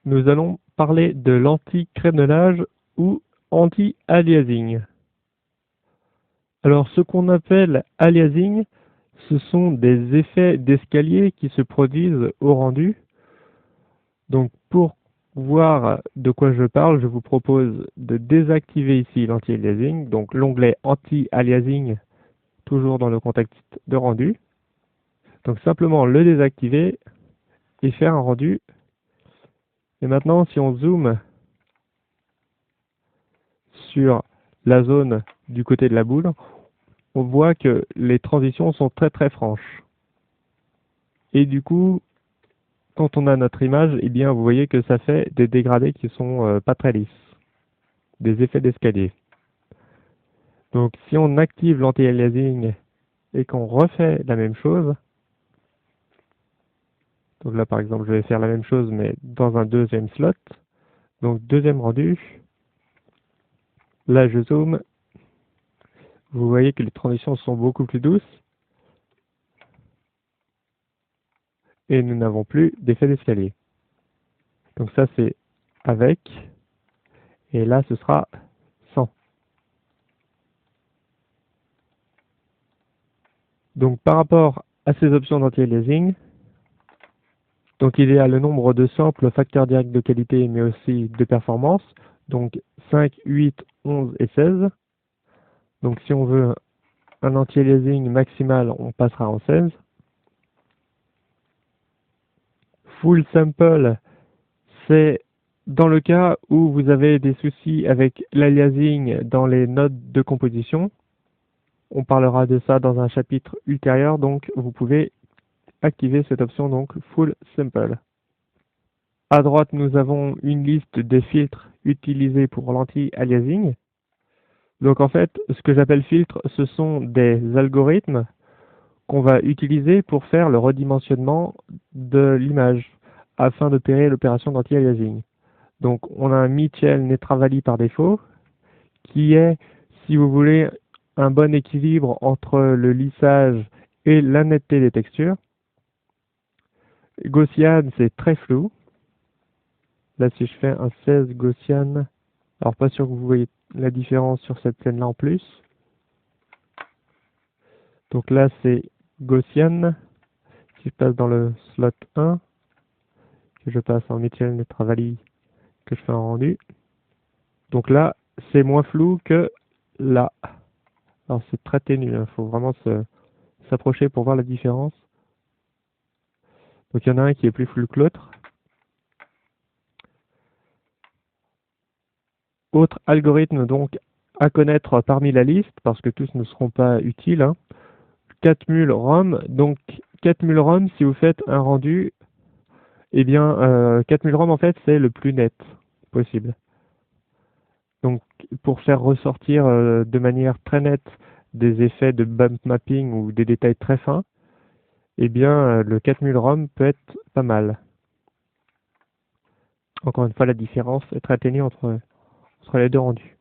nous allons parler de l'anti-crénelage ou anti-aliasing. Alors, ce qu'on appelle aliasing, ce sont des effets d'escalier qui se produisent au rendu. Donc, pour voir de quoi je parle, je vous propose de désactiver ici l'anti-aliasing, donc l'onglet anti-aliasing, toujours dans le contexte de rendu. Donc, simplement le désactiver et faire un rendu. Et maintenant, si on zoome sur la zone du côté de la boule, on voit que les transitions sont très franches. Et du coup, quand on a notre image, eh bien, vous voyez que ça fait des dégradés qui sont pas très lisses, des effets d'escalier. Donc, si on active l'anti-aliasing et qu'on refait la même chose, donc là, par exemple, je vais faire la même chose, mais dans un deuxième slot, donc deuxième rendu, là, je zoome, vous voyez que les transitions sont beaucoup plus douces, et nous n'avons plus d'effet d'escalier. Donc ça, c'est avec, et là, ce sera sans. Donc par rapport à ces options d'anti-aliasing, donc il y a le nombre de samples, facteurs directs de qualité, mais aussi de performance, donc 5, 8, 11 et 16. Donc si on veut un anti-aliasing maximal, on passera en 16. Full sample, c'est dans le cas où vous avez des soucis avec l'aliasing dans les nodes de composition. On parlera de ça dans un chapitre ultérieur, donc vous pouvez activer cette option, donc Full Sample. À droite, nous avons une liste des filtres utilisés pour l'anti-aliasing. Donc en fait, ce que j'appelle filtres, ce sont des algorithmes qu'on va utiliser pour faire le redimensionnement de l'image afin d'opérer l'opération d'anti-aliasing. Donc on a un Mitchell Netravali par défaut qui est, si vous voulez, un bon équilibre entre le lissage et la netteté des textures. Gaussian, c'est très flou. Là, si je fais un 16 Gaussian, alors pas sûr que vous voyez la différence sur cette scène-là en plus. Donc là, c'est Gaussian. Si je passe dans le slot 1, que je passe en Mitchell Netravali, que je fais un rendu. Donc là, c'est moins flou que là. Alors c'est très ténu, il faut vraiment s'approcher pour voir la différence. Donc il y en a un qui est plus flou que l'autre. Autre algorithme donc à connaître parmi la liste, parce que tous ne seront pas utiles. Catmull ROM. Donc Catmull ROM, si vous faites un rendu, eh bien Catmull ROM en fait c'est le plus net possible. Donc pour faire ressortir de manière très nette des effets de bump mapping ou des détails très fins, eh bien le Catmull ROM peut être pas mal. Encore une fois, la différence est très ténue entre les deux rendus.